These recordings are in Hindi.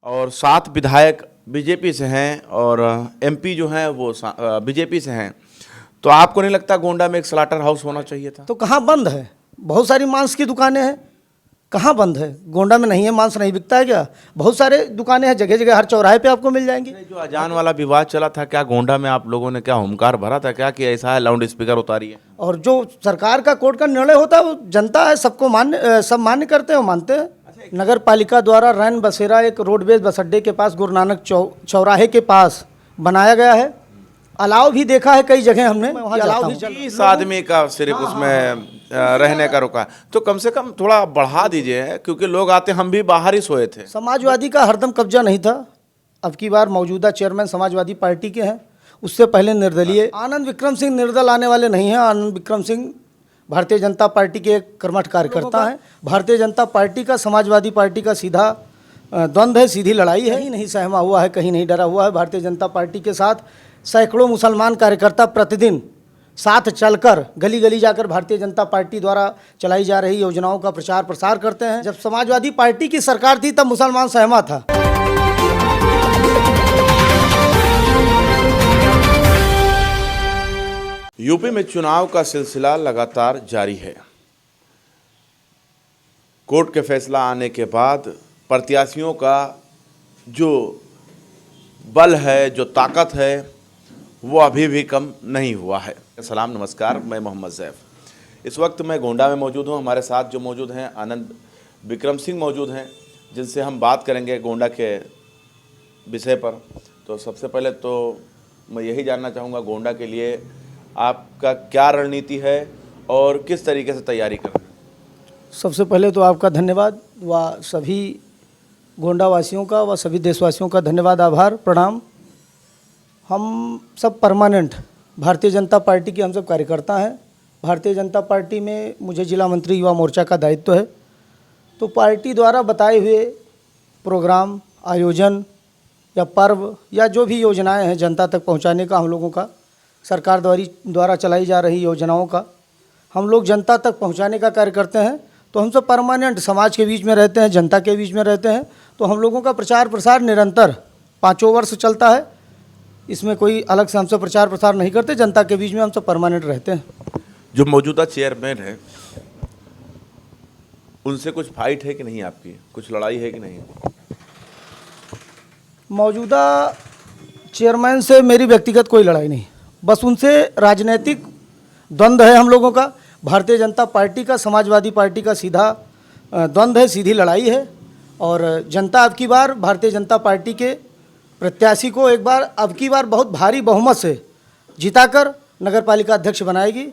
और 7 विधायक बीजेपी से हैं और एमपी जो हैं वो बीजेपी से हैं। तो आपको नहीं लगता गोंडा में एक स्लाटर हाउस होना चाहिए था? तो कहाँ बंद है? बहुत सारी मांस की दुकानें हैं, कहाँ बंद है? गोंडा में नहीं है? मांस नहीं बिकता है क्या? बहुत सारे दुकानें हैं, जगह जगह हर चौराहे पे आपको मिल जाएंगी। जो अजान वाला विवाद चला था, क्या गोंडा में आप लोगों ने क्या हुंकार भरा था क्या कि ऐसा है लाउड स्पीकर उतारी है? और जो सरकार का कोर्ट का निर्णय होता है वो जनता है, सबको मान्य, सब मान्य करते हैं, मानते हैं। नगर पालिका द्वारा रैन बसेरा एक रोडवेज बस अड्डे के पास गुरु नानक चौराहे के पास बनाया गया है। अलाव भी देखा है कई जगह हमने, अलाव भी 30 आदमी का सिर्फ उसमें रहने का रुका है। तो कम से कम थोड़ा बढ़ा दीजिए, क्योंकि लोग आते, हम भी बाहर ही सोए थे। समाजवादी का हरदम कब्जा नहीं था। अब की बार मौजूदा चेयरमैन समाजवादी पार्टी के हैं, उससे पहले निर्दलीय आनंद विक्रम सिंह निर्दल आने वाले नहीं हैं। आनंद विक्रम सिंह भारतीय जनता पार्टी के एक कर्मठ कार्यकर्ता हैं। भारतीय जनता पार्टी का समाजवादी पार्टी का सीधा द्वंद्व है, सीधी लड़ाई है। कहीं नहीं सहमा हुआ है, कहीं नहीं डरा हुआ है। भारतीय जनता पार्टी के साथ सैकड़ों मुसलमान कार्यकर्ता प्रतिदिन साथ चलकर गली गली जाकर भारतीय जनता पार्टी द्वारा चलाई जा रही योजनाओं का प्रचार प्रसार करते हैं। जब समाजवादी पार्टी की सरकार थी तब मुसलमान सहमा था। यूपी में चुनाव का सिलसिला लगातार जारी है। कोर्ट के फैसला आने के बाद प्रत्याशियों का जो बल है, जो ताकत है, वो अभी भी कम नहीं हुआ है। सलाम नमस्कार, मैं मोहम्मद ज़ैफ़। इस वक्त मैं गोंडा में मौजूद हूँ। हमारे साथ जो मौजूद हैं आनंद विक्रम सिंह मौजूद हैं, जिनसे हम बात करेंगे गोंडा के विषय पर। तो सबसे पहले तो मैं यही जानना चाहूँगा, गोंडा के लिए आपका क्या रणनीति है और किस तरीके से तैयारी कर रहे हैं? सबसे पहले तो आपका धन्यवाद व सभी गोंडा वासियों का व सभी देशवासियों का धन्यवाद, आभार, प्रणाम। हम सब परमानेंट भारतीय जनता पार्टी के हम सब कार्यकर्ता हैं। भारतीय जनता पार्टी में मुझे जिला मंत्री युवा मोर्चा का दायित्व है। तो पार्टी द्वारा बताए हुए प्रोग्राम, आयोजन या पर्व या जो भी योजनाएं हैं जनता तक पहुंचाने का हम लोगों का, सरकार द्वारा चलाई जा रही योजनाओं का हम लोग जनता तक पहुंचाने का कार्य करते हैं। तो हम सब परमानेंट समाज के बीच में रहते हैं, जनता के बीच में रहते हैं। तो हम लोगों का प्रचार प्रसार निरंतर 5 वर्ष चलता है। इसमें कोई अलग से हम सब प्रचार प्रसार नहीं करते, जनता के बीच में हम सब परमानेंट रहते हैं। जो मौजूदा चेयरमैन है, उनसे कुछ फाइट है कि नहीं आपकी? कुछ लड़ाई है कि नहीं? मौजूदा चेयरमैन से मेरी व्यक्तिगत कोई लड़ाई नहीं, बस उनसे राजनीतिक द्वंद्व है हम लोगों का। भारतीय जनता पार्टी का समाजवादी पार्टी का सीधा द्वंद्व है, सीधी लड़ाई है। और जनता अब की बार भारतीय जनता पार्टी के प्रत्याशी को अब की बार बहुत भारी बहुमत से जिताकर नगर पालिका अध्यक्ष बनाएगी।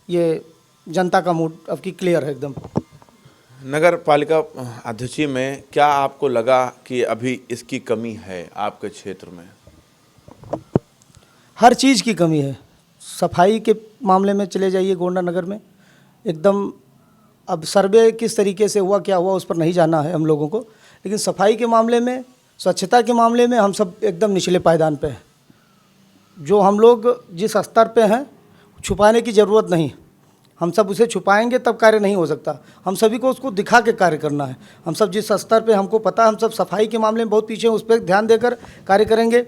ये जनता का मूड अब की क्लियर है एकदम। नगर पालिका अध्यक्ष में क्या आपको लगा कि अभी इसकी कमी है आपके क्षेत्र में? हर चीज़ की कमी है। सफाई के मामले में चले जाइए गोंडा नगर में, एकदम अब सर्वे किस तरीके से हुआ, क्या हुआ, उस पर नहीं जाना है हम लोगों को, लेकिन सफाई के मामले में, स्वच्छता के मामले में हम सब एकदम निचले पायदान पे हैं। जो हम लोग जिस स्तर पे हैं, छुपाने की ज़रूरत नहीं। हम सब उसे छुपाएंगे तब कार्य नहीं हो सकता। हम सभी को उसको दिखा के कार्य करना है। हम सब जिस स्तर पे हमको पता है, हम सब सफाई के मामले में बहुत पीछे हैं, उस पर ध्यान देकर कार्य करेंगे।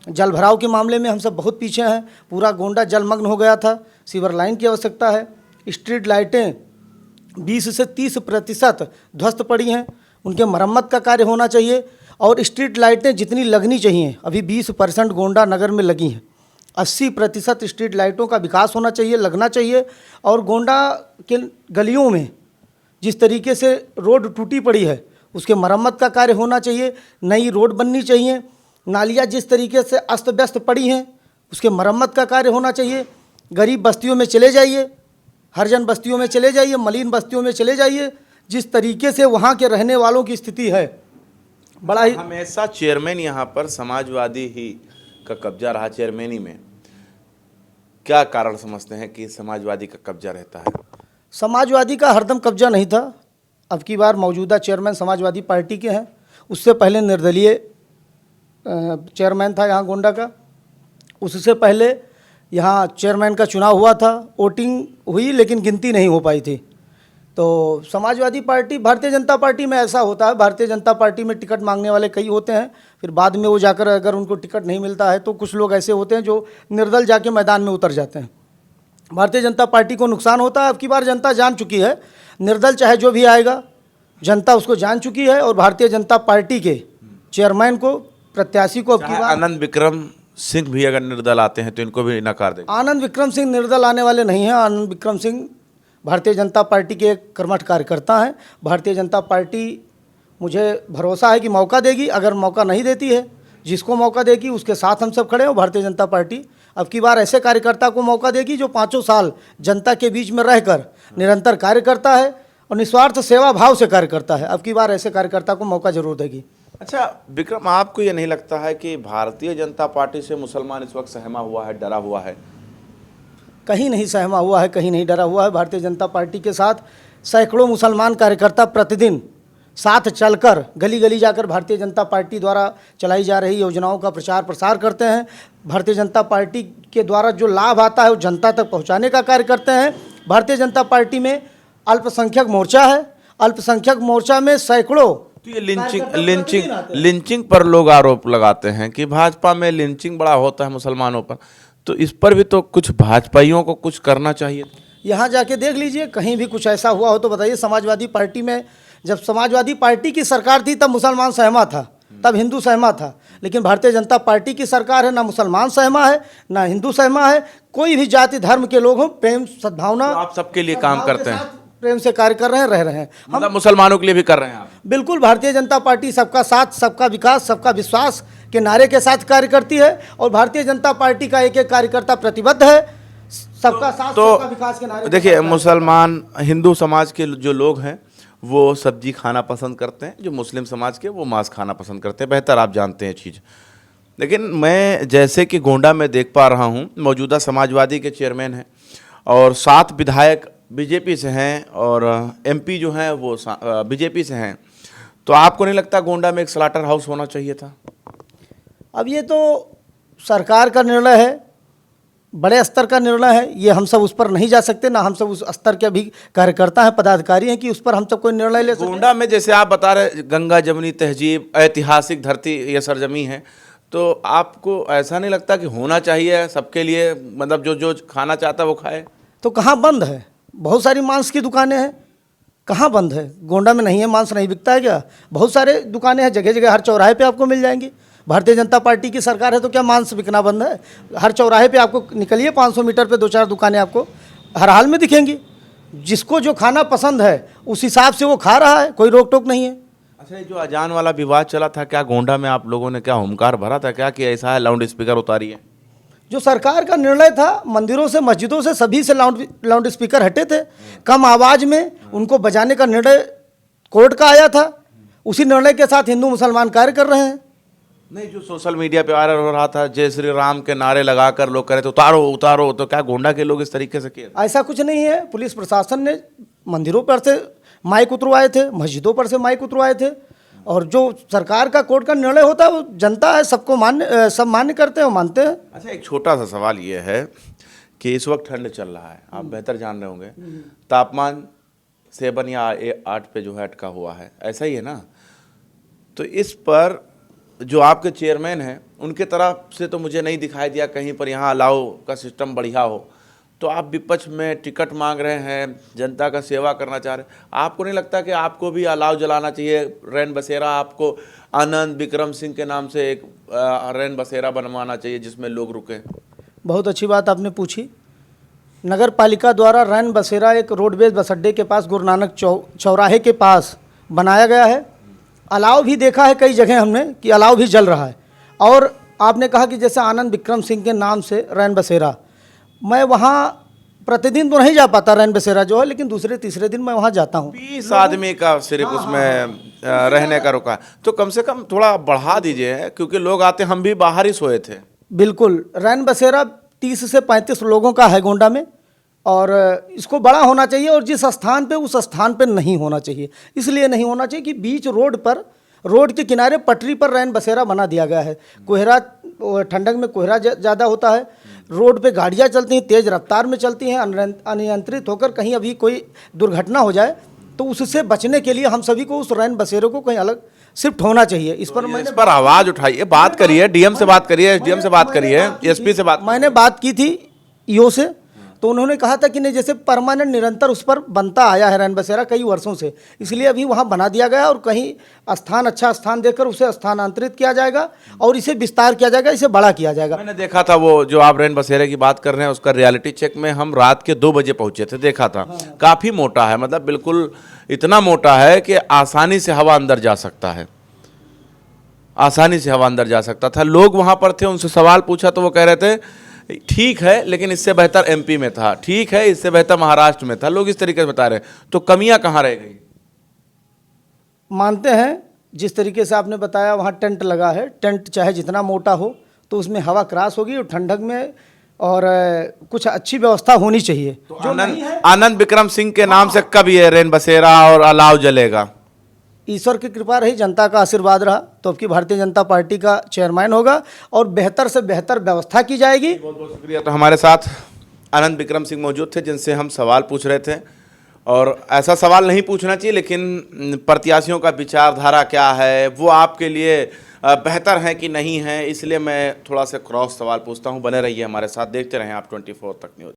जल भराव के मामले में हम सब बहुत पीछे हैं। पूरा गोंडा जलमग्न हो गया था। सीवर लाइन की आवश्यकता है। स्ट्रीट लाइटें 20 से 30% ध्वस्त पड़ी हैं, उनके मरम्मत का कार्य होना चाहिए। और स्ट्रीट लाइटें जितनी लगनी चाहिए, अभी 20% गोंडा नगर में लगी हैं। 80% स्ट्रीट लाइटों का विकास होना चाहिए, लगना चाहिए। और गोंडा के गलियों में जिस तरीके से रोड टूटी पड़ी है, उसके मरम्मत का कार्य होना चाहिए। नई रोड बननी चाहिए। नालियाँ जिस तरीके से अस्त व्यस्त पड़ी हैं, उसके मरम्मत का कार्य होना चाहिए। गरीब बस्तियों में चले जाइए, हरजन बस्तियों में चले जाइए, मलिन बस्तियों में चले जाइए, जिस तरीके से वहाँ के रहने वालों की स्थिति है, बड़ा ही। हमेशा चेयरमैन यहाँ पर समाजवादी ही का कब्जा रहा। चेयरमैनी में क्या कारण समझते हैं कि समाजवादी का कब्जा रहता है? समाजवादी का हरदम कब्जा नहीं था। अब की बार मौजूदा चेयरमैन समाजवादी पार्टी के हैं, उससे पहले निर्दलीय चेयरमैन था यहाँ गोंडा का। उससे पहले यहाँ चेयरमैन का चुनाव हुआ था, वोटिंग हुई लेकिन गिनती नहीं हो पाई थी। तो समाजवादी पार्टी, भारतीय जनता पार्टी में ऐसा होता है, भारतीय जनता पार्टी में टिकट मांगने वाले कई होते हैं, फिर बाद में वो जाकर अगर उनको टिकट नहीं मिलता है तो कुछ लोग ऐसे होते हैं जो निर्दल जाके मैदान में उतर जाते हैं। भारतीय जनता पार्टी को नुकसान होता है। अब की बार जनता जान चुकी है, निर्दल चाहे जो भी आएगा, जनता उसको जान चुकी है। और भारतीय जनता पार्टी के चेयरमैन को, प्रत्याशी को अब की बार आनंद विक्रम सिंह भी अगर निर्दल आते हैं तो इनको भी नकार देंगे। आनंद विक्रम सिंह निर्दल आने वाले नहीं हैं। आनंद विक्रम सिंह भारतीय जनता पार्टी के एक कर्मठ कार्यकर्ता हैं। भारतीय जनता पार्टी, मुझे भरोसा है कि मौका देगी। अगर मौका नहीं देती है, जिसको मौका देगी उसके साथ हम सब खड़े हैं। भारतीय जनता पार्टी अब की बार ऐसे कार्यकर्ता को मौका देगी जो 5 साल जनता के बीच में रहकर निरंतर कार्य करता है और निस्वार्थ सेवा भाव से कार्य करता है। अब की बार ऐसे कार्यकर्ता को मौका जरूर देगी। अच्छा विक्रम, आपको ये नहीं लगता है कि भारतीय जनता पार्टी से मुसलमान इस वक्त सहमा हुआ है, डरा हुआ है? कहीं नहीं सहमा हुआ है, कहीं नहीं डरा हुआ है। भारतीय जनता पार्टी के साथ सैकड़ों मुसलमान कार्यकर्ता प्रतिदिन साथ चलकर गली गली जाकर भारतीय जनता पार्टी द्वारा चलाई जा रही योजनाओं का प्रचार प्रसार करते हैं। भारतीय जनता पार्टी के द्वारा जो लाभ आता है वो जनता तक पहुंचाने का कार्य करते हैं। भारतीय जनता पार्टी में अल्पसंख्यक मोर्चा है। अल्पसंख्यक मोर्चा में सैकड़ों तो ये लिंचिंग पर लोग आरोप लगाते हैं कि भाजपा में लिंचिंग बड़ा होता है मुसलमानों पर, तो इस पर भी तो कुछ भाजपाइयों को कुछ करना चाहिए। यहाँ जाके देख लीजिए, कहीं भी कुछ ऐसा हुआ हो तो बताइए। समाजवादी पार्टी में जब समाजवादी पार्टी की सरकार थी तब मुसलमान सहमा था, तब हिंदू सहमा था। लेकिन भारतीय जनता पार्टी की सरकार है, ना मुसलमान सहमा है ना हिंदू सहमा है। कोई भी जाति धर्म के लोग हों, प्रेम सद्भावना, तो आप सबके लिए काम करते हैं, प्रेम से कार्य कर रहे हैं, रह रहे हैं। मतलब मुसलमानों के लिए भी कर रहे हैं आप? बिल्कुल, भारतीय जनता पार्टी सबका साथ, सबका विकास, सबका विश्वास के नारे के साथ कार्य करती है। और भारतीय जनता पार्टी का एक एक कार्यकर्ता प्रतिबद्ध है सबका साथ, सबका विकास के नारे। देखिए, मुसलमान हिंदू समाज के जो लोग हैं वो सब्जी खाना पसंद करते हैं, जो मुस्लिम समाज के वो मांस खाना पसंद करते हैं। बेहतर आप जानते हैं चीज़। लेकिन मैं जैसे कि गोंडा में देख पा रहा हूँ, मौजूदा समाजवादी के चेयरमैन हैं और 7 विधायक बीजेपी से हैं और एमपी जो हैं वो बीजेपी से हैं। तो आपको नहीं लगता गोंडा में एक स्लाटर हाउस होना चाहिए था? अब ये तो सरकार का निर्णय है, बड़े स्तर का निर्णय है। ये हम सब उस पर नहीं जा सकते, ना हम सब उस स्तर के भी कार्यकर्ता हैं, पदाधिकारी हैं कि उस पर हम सब कोई निर्णय ले सकते। गोंडा में जैसे आप बता रहे, गंगा जमुनी तहजीब, ऐतिहासिक धरती, ये सरजमी है, तो आपको ऐसा नहीं लगता कि होना चाहिए सबके लिए, मतलब जो जो खाना चाहता है वो खाए? तो कहाँ बंद है? बहुत सारी मांस की दुकानें हैं, कहाँ बंद है? गोंडा में नहीं है, मांस नहीं बिकता है क्या? बहुत सारे दुकानें हैं, जगह जगह, हर चौराहे पे आपको मिल जाएंगी। भारतीय जनता पार्टी की सरकार है तो क्या मांस बिकना बंद है? हर चौराहे पे आपको निकलिए, 500 मीटर पे 2-4 दुकानें आपको हर हाल में दिखेंगी। जिसको जो खाना पसंद है उस हिसाब से वो खा रहा है, कोई रोक टोक नहीं है। अच्छा, ये जो अजान वाला विवाद चला था, क्या गोंडा में आप लोगों ने क्या हुंकार भरा था क्या कि ऐसा है लाउड स्पीकर उतारी है? जो सरकार का निर्णय था, मंदिरों से, मस्जिदों से, सभी से लाउड स्पीकर हटे थे। कम आवाज़ में उनको बजाने का निर्णय कोर्ट का आया था। उसी निर्णय के साथ हिंदू मुसलमान कार्य कर रहे हैं। नहीं, जो सोशल मीडिया पे वायरल हो रहा था, जय श्री राम के नारे लगाकर लोग कह रहे थे उतारो उतारो, तो क्या गोंडा के लोग इस तरीके से किए? ऐसा कुछ नहीं है। पुलिस प्रशासन ने मंदिरों पर से माइक उतरवाए थे, मस्जिदों पर से माइक उतरवाए थे। और जो सरकार का कोर्ट का निर्णय होता है वो जनता है, सबको मान्य, सब मान्य करते हैं, वो मानते हैं। अच्छा, एक छोटा सा सवाल ये है कि इस वक्त ठंड चल रहा है, आप बेहतर जान रहे होंगे, तापमान 7 या 8 पे जो है अटका हुआ है, ऐसा ही है ना? तो इस पर जो आपके चेयरमैन हैं उनके तरफ से तो मुझे नहीं दिखाई दिया कहीं पर यहाँ अलाव का सिस्टम बढ़िया हो। तो आप विपक्ष में टिकट मांग रहे हैं, जनता का सेवा करना चाह रहे हैं, आपको नहीं लगता कि आपको भी अलाव जलाना चाहिए? रैन बसेरा आपको आनंद विक्रम सिंह के नाम से एक रैन बसेरा बनवाना चाहिए जिसमें लोग रुकें। बहुत अच्छी बात आपने पूछी। नगर पालिका द्वारा रैन बसेरा एक रोडवेज बस अड्डे के पास, गुरु नानक चौराहे के पास बनाया गया है। अलाव भी देखा है कई जगह हमने कि अलाव भी जल रहा है। और आपने कहा कि जैसे आनंद विक्रम सिंह के नाम से रैन बसेरा, मैं वहाँ प्रतिदिन तो नहीं जा पाता रैन बसेरा जो है, लेकिन दूसरे तीसरे दिन मैं वहाँ जाता हूँ। 20 आदमी का सिर्फ उसमें रहने का रुका, तो कम से कम थोड़ा बढ़ा दीजिए, क्योंकि लोग आते, हम भी बाहर ही सोए थे। बिल्कुल, रैन बसेरा 30 से 35 लोगों का है गोंडा में, और इसको बड़ा होना चाहिए। और जिस स्थान पे, उस स्थान पे नहीं होना चाहिए। इसलिए नहीं होना चाहिए कि बीच रोड पर, रोड के किनारे पटरी पर रैन बसेरा बना दिया गया है। कोहरा, ठंडक में कोहरा ज़्यादा होता है, रोड पे गाड़ियाँ चलती हैं, तेज़ रफ्तार में चलती हैं, अनियंत्रित होकर कहीं अभी कोई दुर्घटना हो जाए तो उससे बचने के लिए हम सभी को उस रैन बसेरों को कहीं अलग शिफ्ट होना चाहिए। इस पर आवाज उठाइए, बात करिए, डीएम से बात करिए, एसडीएम से बात करिए, एसपी से बात। मैंने बात की थी ईओ से, तो उन्होंने कहा था कि नहीं, जैसे परमानेंट निरंतर उस पर बनता आया है रैन बसेरा कई वर्षों से, इसलिए अभी वहाँ बना दिया गया और कहीं स्थान, अच्छा स्थान देकर उसे स्थानांतरित किया जाएगा और इसे विस्तार किया जाएगा, इसे बड़ा किया जाएगा। मैंने देखा था वो जो आप रैन बसेरे की बात कर रहे हैं उसका रियलिटी चेक में हम रात के 2 बजे पहुंचे थे, देखा था। काफी मोटा है, मतलब बिल्कुल इतना मोटा है कि आसानी से हवा अंदर जा सकता है, आसानी से हवा अंदर जा सकता था। लोग वहां पर थे, उनसे सवाल पूछा तो वो कह रहे थे ठीक है लेकिन इससे बेहतर एमपी में था, ठीक है इससे बेहतर महाराष्ट्र में था। लोग इस तरीके से बता रहे हैं, तो कमियां कहां रह गई? मानते हैं जिस तरीके से आपने बताया वहाँ टेंट लगा है, टेंट चाहे जितना मोटा हो तो उसमें हवा क्रॉस होगी और ठंडक में और कुछ अच्छी व्यवस्था होनी चाहिए। तो जो आनंद विक्रम सिंह के नाम से कब ये रैन बसेरा और अलाव जलेगा? ईश्वर की कृपा रही, जनता का आशीर्वाद रहा तो अब की भारतीय जनता पार्टी का चेयरमैन होगा और बेहतर से बेहतर व्यवस्था की जाएगी। बहुत बहुत शुक्रिया। तो हमारे साथ आनंद विक्रम सिंह मौजूद थे जिनसे हम सवाल पूछ रहे थे, और ऐसा सवाल नहीं पूछना चाहिए लेकिन प्रत्याशियों का विचारधारा क्या है, वो आपके लिए बेहतर है कि नहीं है, इसलिए मैं थोड़ा सा क्रॉस सवाल पूछता हूँ। बने रहिए हमारे साथ, देखते रहें आप 24 तक न्यूज़।